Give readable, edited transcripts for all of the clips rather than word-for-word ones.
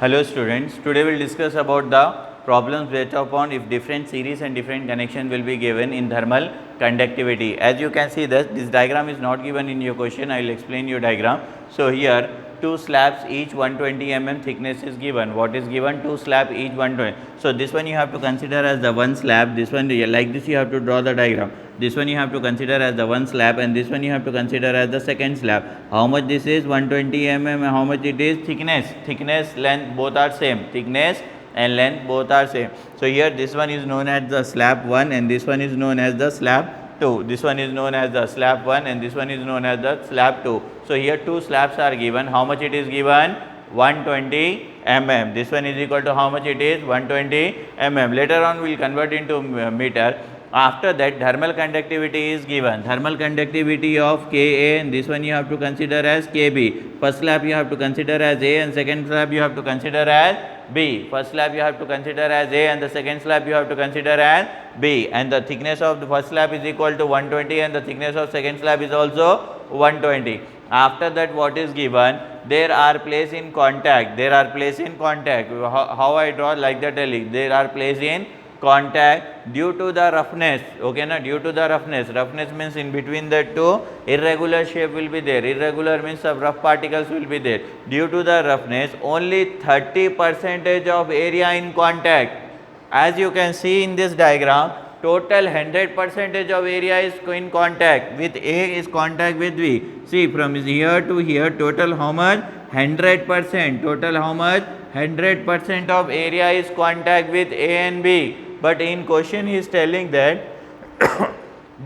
Hello students, today we will discuss about the problems based upon if different series and different connection will be given in thermal conductivity. As you can see this diagram is not given in your question, I will explain your diagram. So here two slabs each 120 mm thickness is given. What is given? Two slab each 120. So this one you have to consider as the one slab, this one like this you have to draw the diagram. This one you have to consider as the one slab and this one you have to consider as the second slab. How much this is? 120 mm. How much it is? Thickness, length both are same. Thickness and length both are same. So here this one is known as the slab 1 and this one is known as the slab 2. This one is known as the slab 1 and this one is known as the slab 2. So here two slabs are given. How much it is given? 120 mm. This one is equal to how much it is? 120 mm. Later on we will convert into meter. After that thermal conductivity is given. Thermal conductivity of Ka and this one you have to consider as Kb. First slab you have to consider as A and second slab you have to consider as B. First slab you have to consider as A and the second slab you have to consider as B. And the thickness of the first slab is equal to 120 and the thickness of second slab is also 120. After that what is given? There are placed in contact. There are placed in contact. How I draw? Like that telling. There are placed in contact due to the roughness. Okay na, due to the roughness means in between the two irregular shape will be there. Irregular means some rough particles will be there. Due to the roughness only 30% of area in contact. As you can see in this diagram, total 100% of area is in contact with A is contact with B. See from here to here total how much? 100%. Total how much? 100% of area is contact with A and B. But in question he is telling that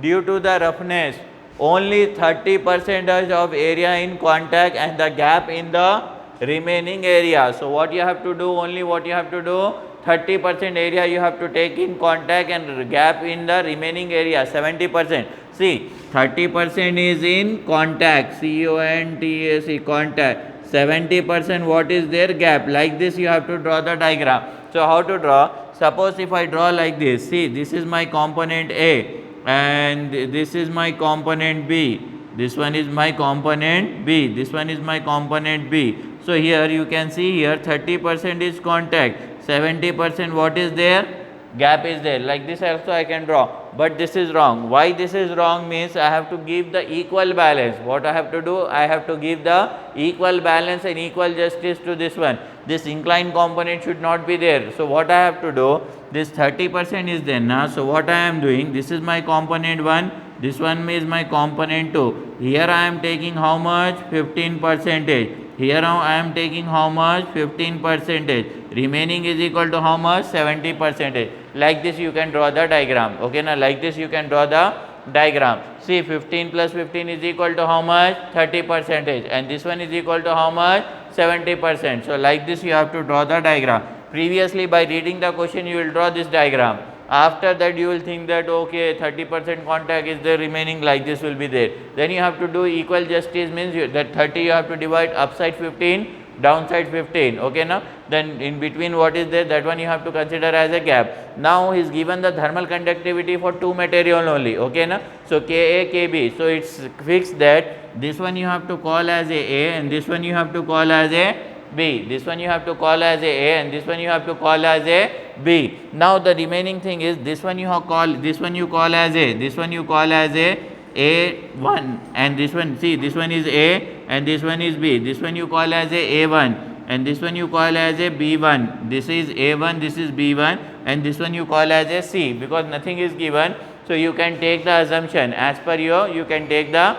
due to the roughness only 30% of area in contact and the gap in the remaining area. So what you have to do? Only what you have to do? 30% area you have to take in contact and gap in the remaining area 70%. See 30% is in contact, C-O-N-T-A-C, contact. 70% what is their gap? Like this you have to draw the diagram. So how to draw? Suppose if I draw like this, see this is my component A and this is my component B. This one is my component B. This one is my component B. So here you can see here 30% is contact, 70% what is there? Gap is there. Like this also I can draw, but this is wrong. Why this is wrong means I have to give the equal balance. What I have to do? I have to give the equal balance and equal justice to this one. This inclined component should not be there. So what I have to do? This 30% is there now. So what I am doing? This is my component 1. This one is my component 2. Here I am taking how much? 15%. Here now I am taking how much? 15%. Remaining is equal to how much? 70%. Like this you can draw the diagram. Okay now, like this you can draw the diagram. See 15 plus 15 is equal to how much? 30%. And this one is equal to how much? 70%. So like this you have to draw the diagram. Previously by reading the question you will draw this diagram. After that you will think that okay 30% contact is there, remaining like this will be there. Then you have to do equal justice means that 30 you have to divide upside 15, downside 15. Okay now, then in between what is there, that one you have to consider as a gap. Now he is given the thermal conductivity for two material only. Okay now, so Ka, Kb. So it's fixed that this one you have to call as a and this one you have to call as a B. This one you have to call as a and this one you have to call as a B. Now the remaining thing is this one you have call, this one you call as a, this one you call as A1 and this one, see this one is A and this one is B. This one you call as A1 and this one you call as a B1. This is A1, this is B1 and this one you call as a C, because nothing is given. So you can take the assumption as per you can take the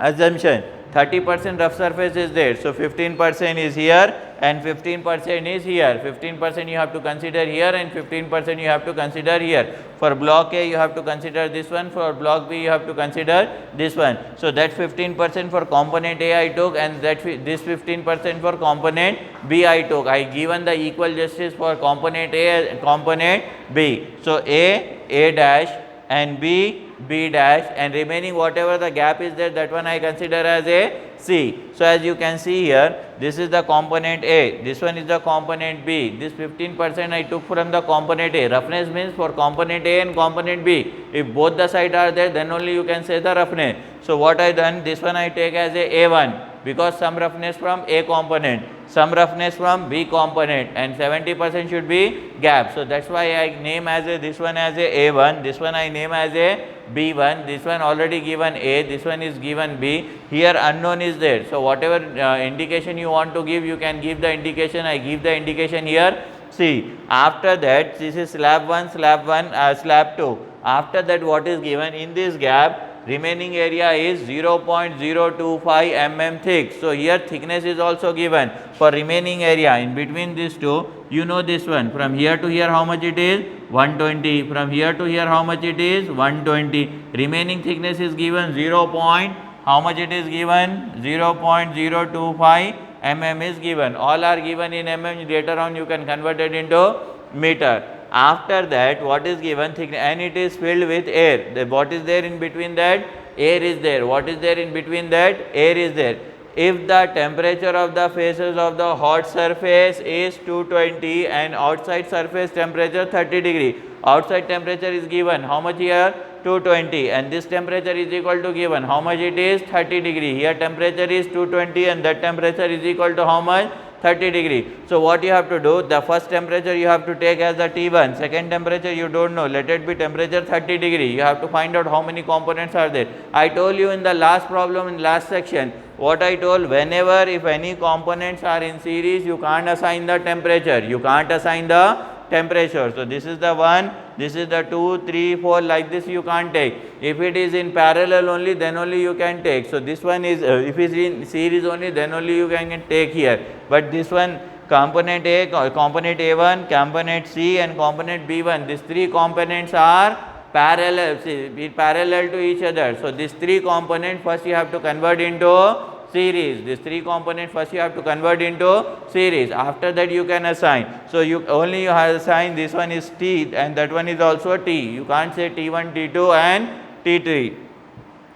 assumption. 30% rough surface is there. So 15% is here and 15% is here. 15% you have to consider here and 15% you have to consider here. For block A you have to consider this one, for block B you have to consider this one. So that 15% for component A I took and that this 15% for component B I took. I given the equal justice for component A and component B. So A dash and B dash and remaining whatever the gap is there, that one I consider as a C. So as you can see here, this is the component A, this one is the component B. This 15% I took from the component A. Roughness means for component A and component B. If both the sides are there, then only you can say the roughness. So what I done, this one I take as a A1 because some roughness from A component, some roughness from B component, and 70% should be gap. So that's why I name as a this one as a A1, this one I name as a B1, this one already given A, this one is given B, here unknown is there. So whatever indication you want to give, you can give the indication. I give the indication here C. After that, this is slab 1, slab 2. After that, what is given in this gap? Remaining area is 0.025 mm thick. So here thickness is also given for remaining area. In between these two, you know this one, from here to here how much it is? 120. From here to here how much it is? 120. Remaining thickness is given 0. How much it is given? 0.025 mm is given. All are given in mm. Later on you can convert it into meter. After that, what is given? Thickness, and it is filled with air. What is there in between that? Air is there. What is there in between that? Air is there. If the temperature of the faces of the hot surface is 220 and outside surface temperature 30 degree, outside temperature is given how much here? 220, and this temperature is equal to given how much it is? 30 degree. Here temperature is 220 and that temperature is equal to how much? 30 degree. So what you have to do? The first temperature you have to take as the T1, second temperature you don't know, let it be temperature 30 degree. You have to find out how many components are there. I told you in the last problem, in last section, what I told, whenever if any components are in series, you can't assign the temperature. You can't assign the temperature. So this is the 1, this is the 2, 3, 4, like this you can't take. If it is in parallel only, then only you can take. So this one is, if it is in series only, then only you can take here. But this one, component A, component A1, component C and component B1, these three components are parallel to each other. So these three components first you have to convert into series. These three components first you have to convert into series. After that you can assign. So you have to assign this one is T and that one is also T. You can't say T1, T2 and T3.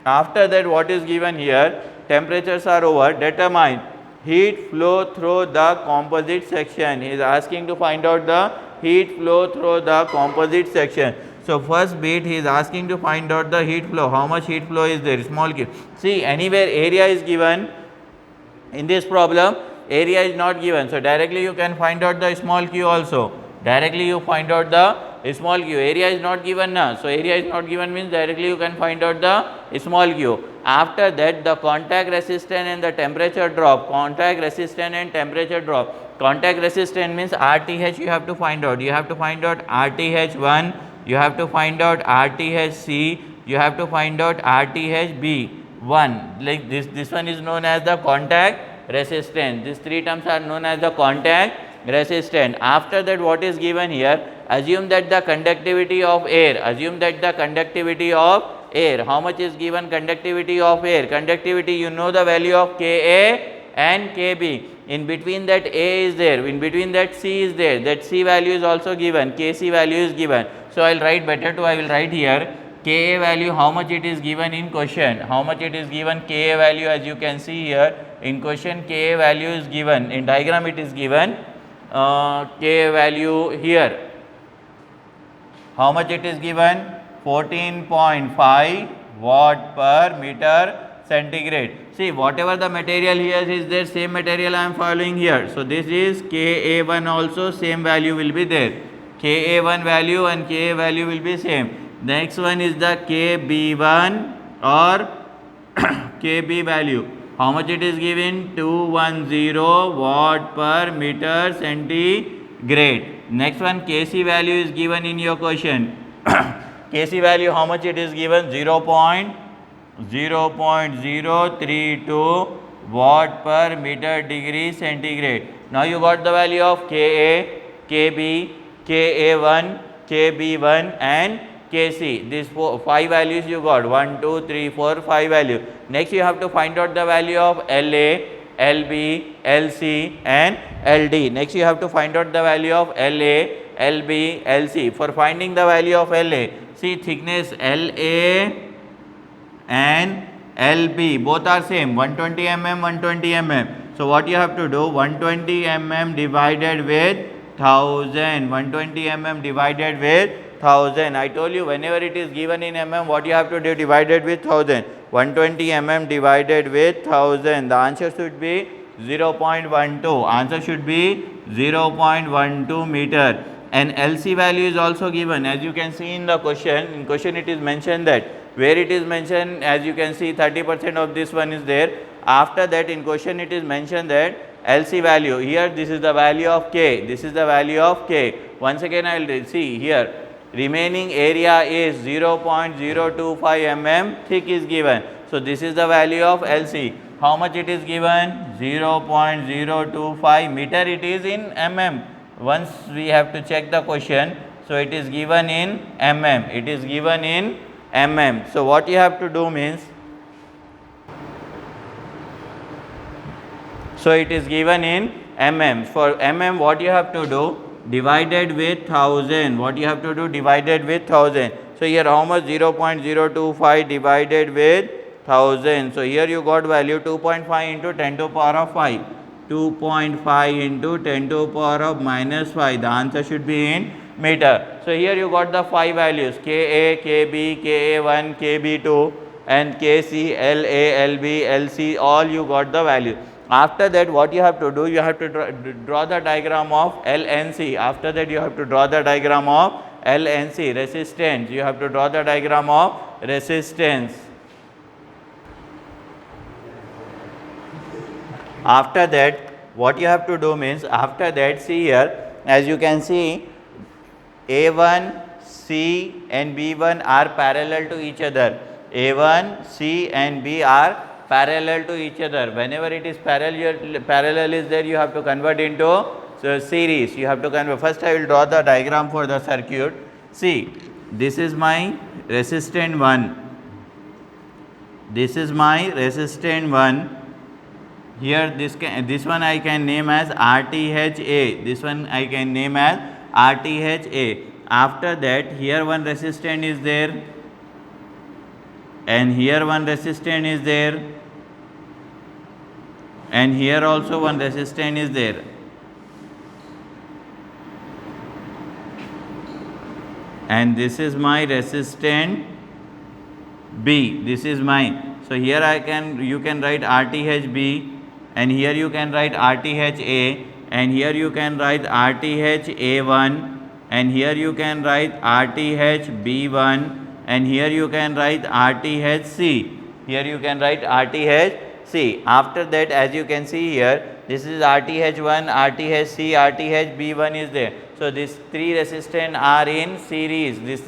After that, what is given here? Temperatures are over. Determine heat flow through the composite section. He is asking to find out the heat flow through the composite section. So first bit he is asking to find out the heat flow. How much heat flow is there? Small q. See, anywhere area is given. In this problem, area is not given. So directly you can find out the small q also. Directly you find out the small q. Area is not given now. So area is not given means directly you can find out the small q. After that, the contact resistance and the temperature drop. Contact resistance and temperature drop. Contact resistance means RTH you have to find out. You have to find out RTH1. You have to find out RTHC, you have to find out RTHB1. Like this one is known as the contact resistance. These three terms are known as the contact resistance. After that, what is given here? Assume that the conductivity of air. Assume that the conductivity of air. How much is given conductivity of air? Conductivity, you know the value of Ka and Kb. In between that A is there, in between that C is there, that C value is also given, Kc value is given. So I will write better to, I will write here Ka value, how much it is given in question, how much it is given Ka value, as you can see here in question Ka value is given, in diagram it is given Ka value here. How much it is given? 14.5 watt per meter centigrade. See, whatever the material here is there, same material I am following here. So this is Ka1 also, same value will be there. Ka1 value and Ka value will be same. Next one is the Kb1 or Kb value. How much it is given? 210 watt per meter centigrade. Next one, Kc value is given in your question. Kc value, how much it is given? 0.032 watt per meter degree centigrade. Now you got the value of Ka, Kb, Ka1, Kb1 and Kc. These five values you got, 1, 2, 3, 4, 5 value. Next you have to find out the value of La, Lb, Lc and Ld. Next you have to find out the value of La, Lb, Lc. For finding the value of La, see thickness La and Lb both are same, 120 mm, 120 mm. So what you have to do? 120 mm divided with 1000, 120 mm divided with 1000. I told you whenever it is given in mm, what you have to do? Divided with 1000. 120 mm divided with 1000. The answer should be 0.12. Answer should be 0.12 meter. And LC value is also given, as you can see in the question. In question it is mentioned that, where it is mentioned, as you can see 30% of this one is there. After that in question it is mentioned that LC value, here this is the value of K, this is the value of K. Once again I will see here, remaining area is 0.025 mm thick is given. So this is the value of LC. How much it is given? 0.025 meter, it is in mm. Once we have to check the question, so it is given in mm, it is given in mm. So what you have to do means, so it is given in mm. For mm what you have to do? Divided with 1000. What you have to do? Divided with 1000. So here how much? 0.025 divided with 1000. So here you got value 2.5 into 10 to the power of 5. 2.5 into 10 to the power of minus 5. The answer should be in meter. So here you got the 5 values, Ka, Kb, Ka1, Kb2 and Kc, La, Lb, Lc, all you got the value. After that what you have to do? You have to draw the diagram of LNC. After that you have to draw the diagram of LNC, resistance. You have to draw the diagram of resistance. After that what you have to do means, after that see here, as you can see, A1, C and B1 are parallel to each other. A1, C and B are parallel to each other. Whenever it is parallel is there, you have to convert into series. You have to convert. First I will draw the diagram for the circuit. See, this is my resistant 1. This is my resistant 1. Here this one I can name as RTHA. This one I can name as RTHA. After that here one resistant is there, and here one resistant is there, and here also one resistant is there. And this is my resistant B. This is mine. So here you can write RTHB, and here you can write RTHA, and here you can write RTHA1, and here you can write RTHB1, and here you can write RTHC. Here you can write RTHC. After that, as you can see here, this is RTH1, RTHC, RTHB1 is there. So these three resistance are in series. These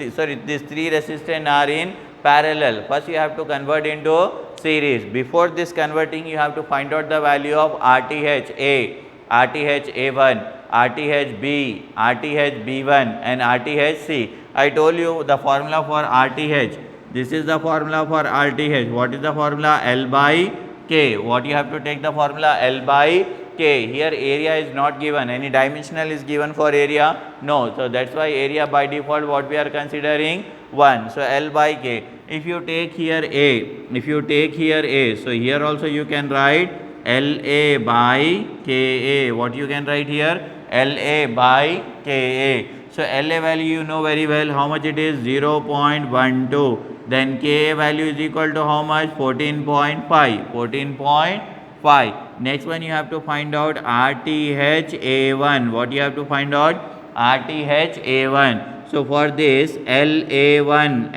three resistance are in parallel. First you have to convert into series. Before this converting, you have to find out the value of RTHA, RTHA1, RTHB, RTHB1 and RTHC. I told you the formula for RTH. This is the formula for RTH. What is the formula? L by K. What you have to take the formula? L by K. Here area is not given. Any dimensional is given for area? No. So that's why area by default what we are considering? 1. So L by K. If you take here A, so here also you can write LA by KA. What you can write here? LA by KA. So LA value you know very well how much it is? 0.12. Then KA value is equal to how much? 14.5. 14.5. Next one you have to find out RTHA1. What you have to find out? RTHA1. So for this LA1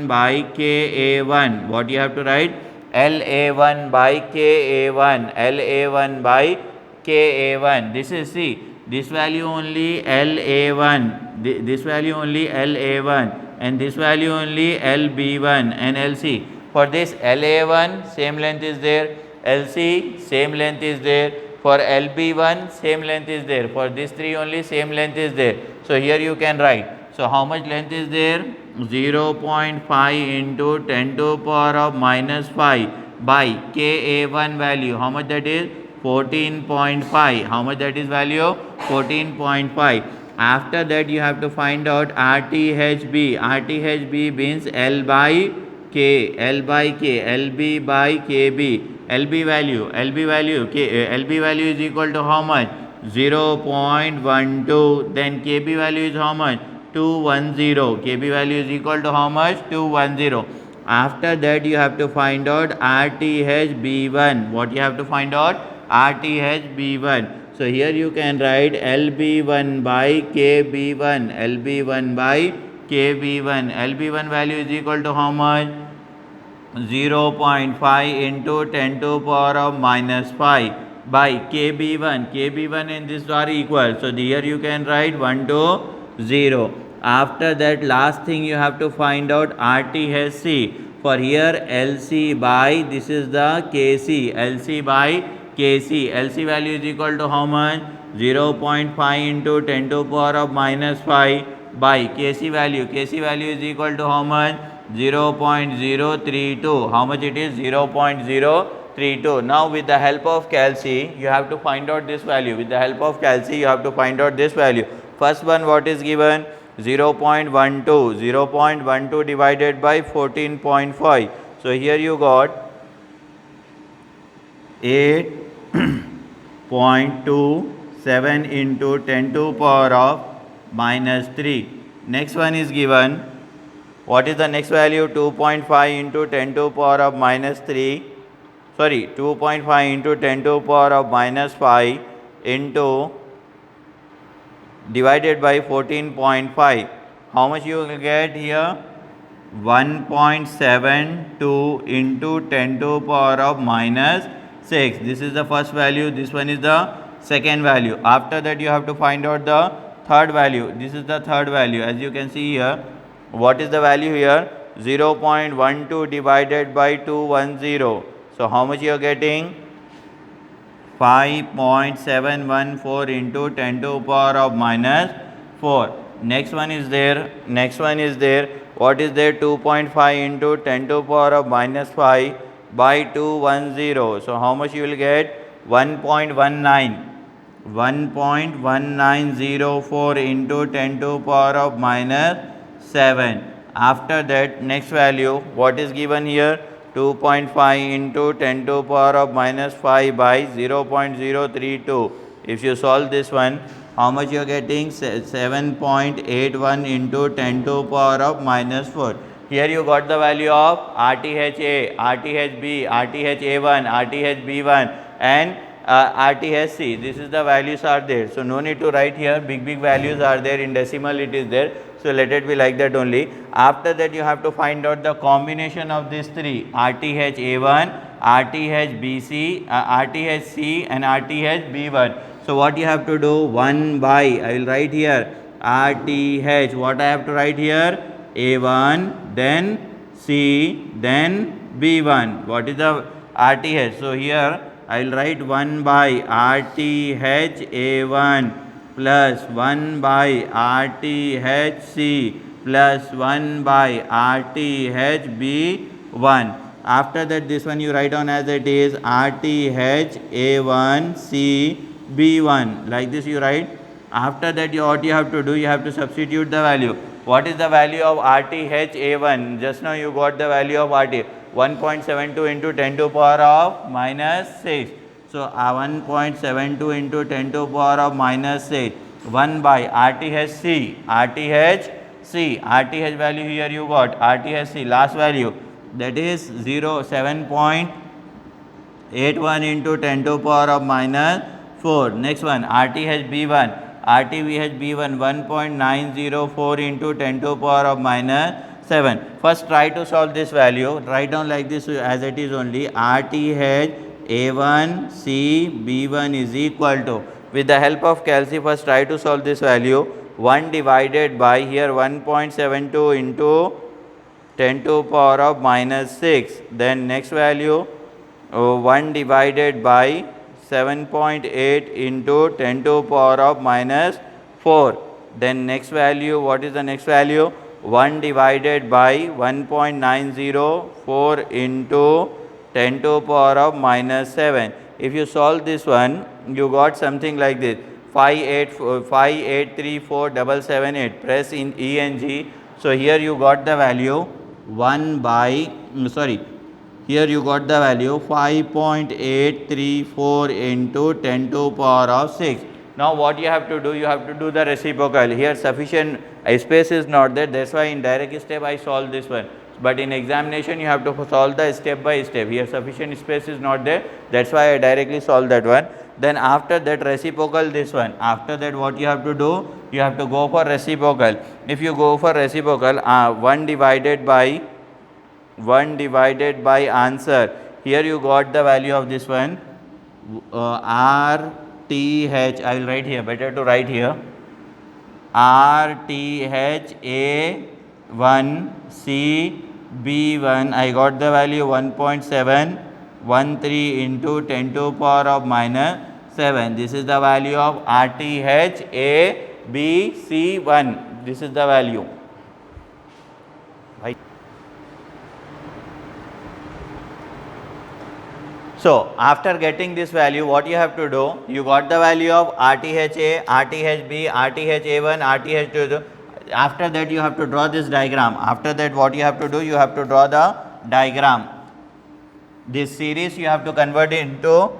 by KA1. What you have to write? LA1 by KA1. LA1 by KA1. This is C. This value only LA1. This value only LA1. And this value only LB1 and LC. For this LA1 same length is there. LC same length is there. For LB1 same length is there. For these three only same length is there. So here you can write. So how much length is there? 0.5 into 10 to the power of minus 5 by KA1 value. How much that is? 14.5. How much that is value? 14.5. After that you have to find out RTHB. RTHB means L by K. L by K. LB by KB. LB value is equal to how much? 0.12. Then KB value is how much? 210. KB value is equal to how much? 210. After that you have to find out RTHB1. What you have to find out? RTHB1. So here you can write LB1 by KB1. LB1 by KB1. LB1 value is equal to how much? 0.5 into 10 to power of minus 5 by KB1. KB1 and this are equal. So here you can write 1 to 0. After that, last thing you have to find out RTHC. For here LC by, this is the KC. LC by KC. LC value is equal to how much? 0.5 into 10 to power of minus 5 by KC value. KC value is equal to how much? 0.032. How much it is? 0.032. Now with the help of calc, you have to find out this value. With the help of calc, you have to find out this value. First one, what is given? 0.12. 0.12 divided by 14.5. So here you got 8.27 into 10 to power of minus 3. Next one is given. What is the next value? 2.5 into 10 to power of minus 3. Sorry, 2.5 into 10 to power of minus 5 into divided by 14.5. How much you will get here? 1.72 into 10 to power of minus 6. This is the first value. This one is the second value. After that you have to find out the third value. This is the third value. As you can see here, what is the value here? 0.12 divided by 210. So how much you are getting? 5.714 into 10 to power of minus 4. Next one is there. Next one is there. What is there? 2.5 into 10 to power of minus 5 by 210. So how much you will get? 1.19. 1.1904 into 10 to power of minus 7. After that, next value, what is given here? 2.5 into 10 to power of minus 5 by 0.032. If you solve this one, how much you are getting? 7.81 into 10 to power of minus 4. Here you got the value of RTHA, RTHB, RTHA1, RTHB1 and RTHC. This is the values are there. So no need to write here. Big values are there. In decimal it is there. So let it be like that only. After that you have to find out the combination of these three: RTHA1, RTHBC, RTHC and RTHB1. So what you have to do? 1 by, I will write here RTH. What I have to write here? A1, then C, then B1. What is the RTH? So here I will write 1 by RTH A1 plus 1 by RTHC plus 1 by RTHB1. After that, this one you write down as it is RTH A1 C B1. Like this you write. After that, what you have to do? You have to substitute the value. What is the value of RTH A1? Just now you got the value of RTH. 1.72 into 10 to power of minus 6. So 1.72 into 10 to power of minus 6. 1 by RTHC. RTHC. RTH value here you got. RTHC last value. That is 7.81 into 10 to power of minus 4. Next one, RTHB1. RTHB1 1.904 into 10 to power of minus 7. First try to solve this value. Write down like this as it is only. RTH A1 C B1 is equal to. With the help of calc, first try to solve this value. 1 divided by here 1.72 into 10 to power of minus 6. Then next value 1 divided by 7.8 into 10 to power of minus 4. Then next value, what is the next value? 1 divided by 1.904 into 10 to power of minus 7. If you solve this one, you got something like this. 5834778. Press in E and G. So here you got the value 1 by, here you got the value 5.834 into 10 to power of 6. Now what you have to do? You have to do the reciprocal. Here sufficient space is not there. That's why in direct step I solve this one. but in examination you have to solve the step by step. Here sufficient space is not there, that's why I directly solve that one. Then after that reciprocal, this one, after that what you have to do, you have to go for reciprocal. If you go for reciprocal, 1 divided by answer, here you got the value of this one, RTH, I will write here, better to write here, RTH A1 C B1, I got the value 1.713 into 10 to power of minus 7. This is the value of RTH A B C1. This is the value. Right. So after getting this value, what you have to do? You got the value of RTH A, RTH B, RTH A1, RTH 2. After that you have to draw this diagram. After that what you have to do? You have to draw the diagram. This series you have to convert into,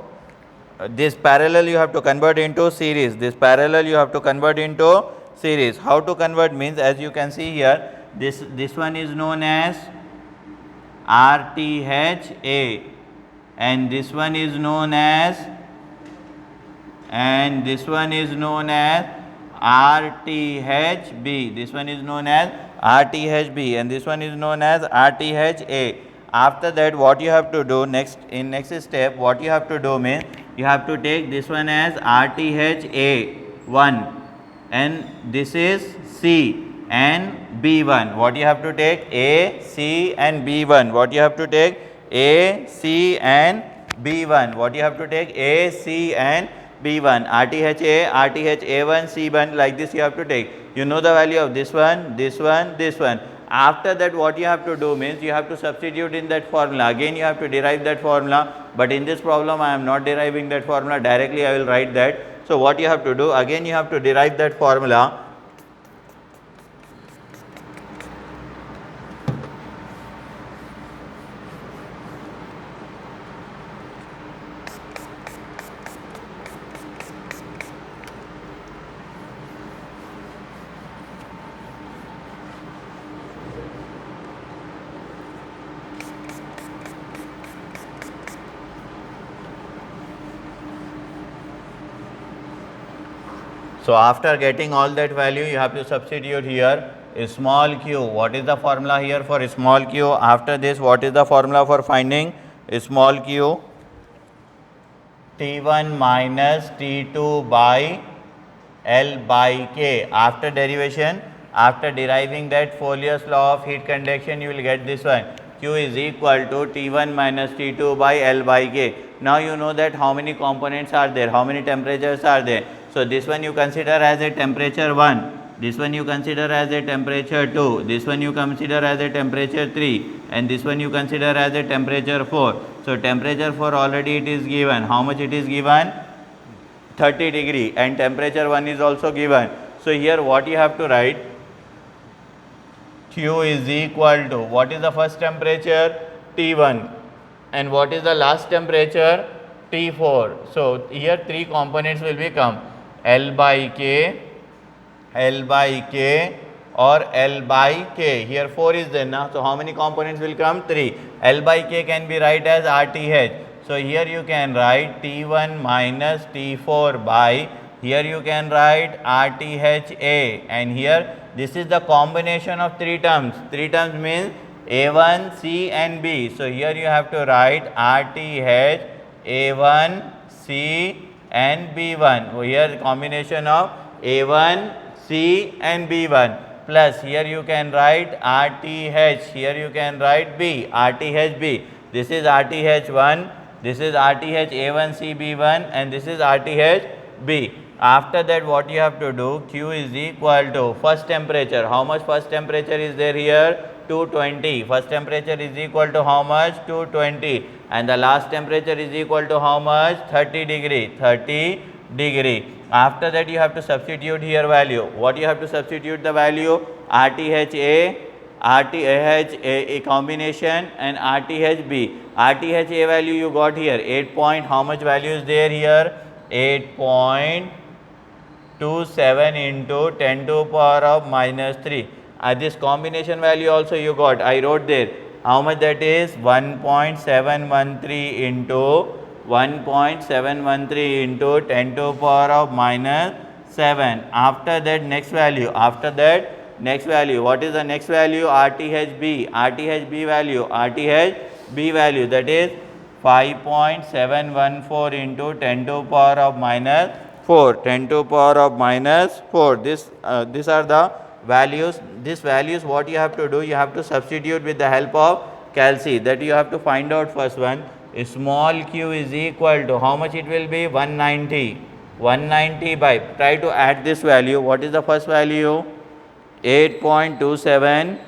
this parallel you have to convert into series. This parallel you have to convert into series. How to convert means, as you can see here, this one is known as RTH A, and this one is known as, RTHB. This one is known as RTHB, and this one is known as RTHA. After that what you have to do next, in next step, what you have to do means, you have to take this one as RTHA1, and this is C and B1. What you have to take? A, C and B1. What you have to take? A, C and B1. What you have to take? A, C and B1, RTHA, RTHA1, C1, like this you have to take. You know the value of this one, this one, this one. After that what you have to do means, you have to substitute in that formula. Again you have to derive that formula, but in this problem I am not deriving that formula, directly I will write that. So what you have to do? Again you have to derive that formula. So after getting all that value, you have to substitute here a small q. What is the formula here for a small q? After this, what is the formula for finding a small q? T1 minus T2 by L by K. After derivation, after deriving that Folius law of heat conduction, you will get this one. Q is equal to T1 minus T2 by L by K. Now you know that how many components are there, how many temperatures are there. So this one you consider as a temperature 1, this one you consider as a temperature 2, this one you consider as a temperature 3, and this one you consider as a temperature 4. So temperature 4 already it is given. How much it is given? 30 degree, and temperature 1 is also given. So here what you have to write? Q is equal to, what is the first temperature? T1, and what is the last temperature? T4. So here three components will become L by K, L by K, or L by K. Here 4 is there now. So how many components will come? 3. L by K can be write as RTH. So here you can write T1 minus T4 by, here you can write RTHA, and here this is the combination of three terms. Three terms means A1, C and B. So here you have to write RTH, A1, C and B1. Here combination of A1, C and B1, plus here you can write RTH, here you can write B, RTHB. This is RTH1, this is RTH A1, C, B1, and this is RTH B. After that what you have to do? Q is equal to first temperature. How much first temperature is there here? 220. First temperature is equal to how much? 220. And the last temperature is equal to how much? 30 degree. 30 degree. After that you have to substitute here value. What you have to substitute the value? RTHA, RTHA combination, and RTHB. RTHA value you got here 8 point, how much value is there here? 8.27 into 10 to power of minus 3. This combination value also you got, I wrote there. How much that is? 1.713 into 1.713 into 10 to the power of minus 7. After that next value, what is the next value? RTHB value, that is 5.714 into 10 to the power of minus 4, 10 to the power of minus 4. These are the values. These values, what you have to do, you have to substitute with the help of calci. That you have to find out first one. Small q is equal to, how much it will be? 190 by, try to add this value. What is the first value? 8.27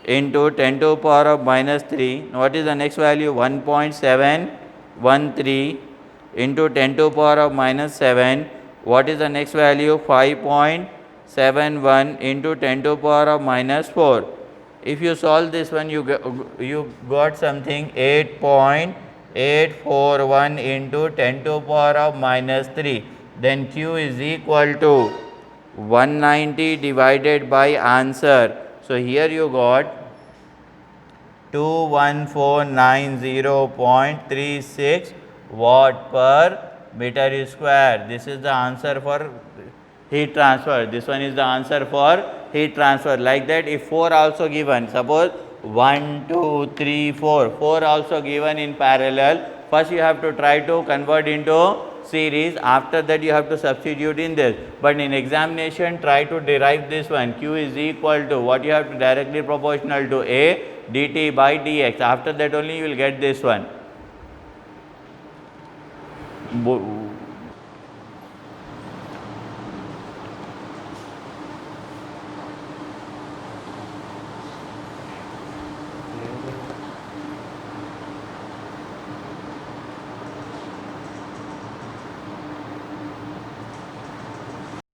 into 10 to the power of minus 3. What is the next value? 1.713 into 10 to the power of minus 7. What is the next value? 5.71 into 10 to the power of minus 4. If you solve this one, you got something 8.841 into 10 to the power of minus 3. Then q is equal to 190 divided by answer. So here you got 21490.36 watt per meter square. This is the answer for heat transfer. This one is the answer for heat transfer. Like that, if 4 also given, suppose 1, 2, 3, 4 also given in parallel, first you have to try to convert into series. After that you have to substitute in this. But in examination, try to derive this one. Q is equal to, what you have to, directly proportional to A dt by dx. After that only you will get this one.